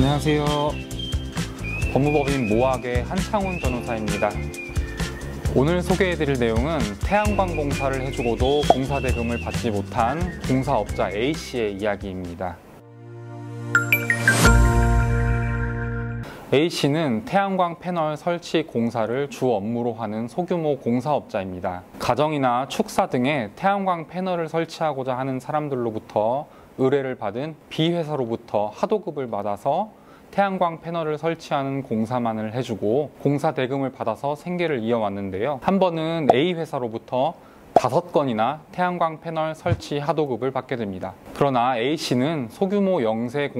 안녕하세요. 법무법인 모학의 한창훈 변호사입니다. 오늘 소개해드릴 내용은 태양광 공사를 해주고도 공사 대금을 받지 못한 공사업자 A씨의 이야기입니다. A씨는 태양광 패널 설치 공사를 주 업무로 하는 소규모 공사업자입니다. 가정이나 축사 등에 태양광 패널을 설치하고자 하는 사람들로부터 의뢰를 받은 B회사로부터 하도급을 받아서 태양광 패널을 설치하는 공사만을 해주고 공사 대금을 받아서 생계를 이어왔는데요. 한 번은 A회사로부터 5건이나 태양광 패널 설치 하도급을 받게 됩니다. 그러나 A씨는 소규모 영세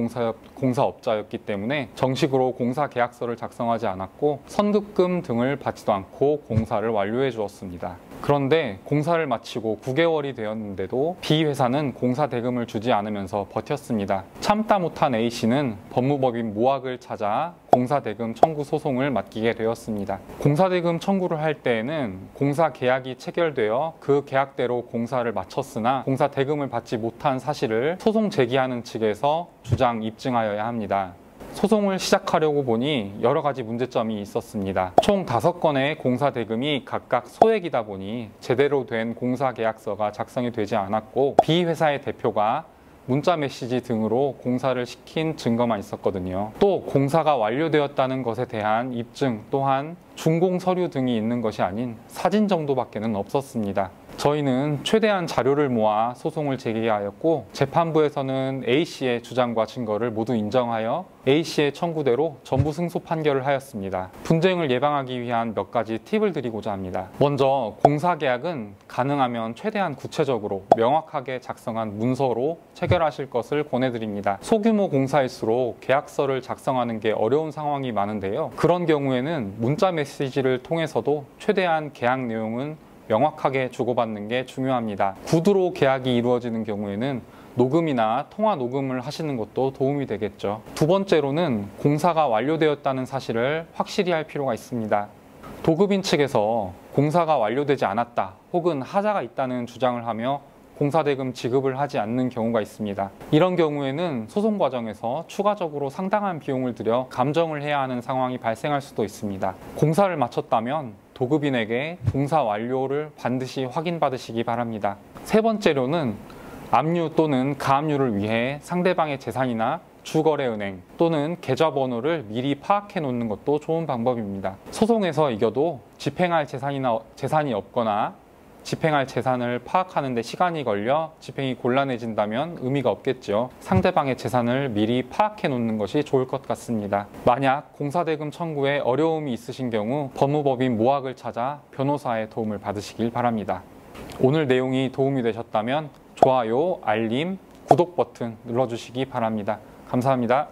공사업자였기 때문에 정식으로 공사 계약서를 작성하지 않았고 선급금 등을 받지도 않고 공사를 완료해 주었습니다. 그런데 공사를 마치고 9개월이 되었는데도 B회사는 공사 대금을 주지 않으면서 버텼습니다. 참다 못한 A씨는 법무법인 모학을 찾아 공사 대금 청구 소송을 맡기게 되었습니다. 공사 대금 청구를 할 때에는 공사 계약이 체결되어 그 계약대로 공사를 마쳤으나 공사 대금을 받지 못한 사실을 소송 제기하는 측에서 주장 입증하여야 합니다. 소송을 시작하려고 보니 여러 가지 문제점이 있었습니다. 총 5건의 공사 대금이 각각 소액이다 보니 제대로 된 공사 계약서가 작성이 되지 않았고 B회사의 대표가 문자 메시지 등으로 공사를 시킨 증거만 있었거든요. 또 공사가 완료되었다는 것에 대한 입증 또한 준공 서류 등이 있는 것이 아닌 사진 정도밖에는 없었습니다. 저희는 최대한 자료를 모아 소송을 제기하였고 재판부에서는 A씨의 주장과 증거를 모두 인정하여 A씨의 청구대로 전부 승소 판결을 하였습니다. 분쟁을 예방하기 위한 몇 가지 팁을 드리고자 합니다. 먼저 공사계약은 가능하면 최대한 구체적으로 명확하게 작성한 문서로 체결하실 것을 권해드립니다. 소규모 공사일수록 계약서를 작성하는 게 어려운 상황이 많은데요. 그런 경우에는 문자 메시지를 통해서도 최대한 계약 내용은 명확하게 주고받는 게 중요합니다. 구두로 계약이 이루어지는 경우에는 녹음이나 통화 녹음을 하시는 것도 도움이 되겠죠. 두 번째로는 공사가 완료되었다는 사실을 확실히 할 필요가 있습니다. 도급인 측에서 공사가 완료되지 않았다 혹은 하자가 있다는 주장을 하며 공사대금 지급을 하지 않는 경우가 있습니다. 이런 경우에는 소송 과정에서 추가적으로 상당한 비용을 들여 감정을 해야 하는 상황이 발생할 수도 있습니다. 공사를 마쳤다면 도급인에게 공사 완료를 반드시 확인받으시기 바랍니다. 세 번째로는 압류 또는 가압류를 위해 상대방의 재산이나 주거래은행 또는 계좌번호를 미리 파악해 놓는 것도 좋은 방법입니다. 소송에서 이겨도 집행할 재산이 없거나 집행할 재산을 파악하는 데 시간이 걸려 집행이 곤란해진다면 의미가 없겠죠. 상대방의 재산을 미리 파악해 놓는 것이 좋을 것 같습니다. 만약 공사대금 청구에 어려움이 있으신 경우 법무법인 모학을 찾아 변호사의 도움을 받으시길 바랍니다. 오늘 내용이 도움이 되셨다면 좋아요, 알림, 구독 버튼 눌러주시기 바랍니다. 감사합니다.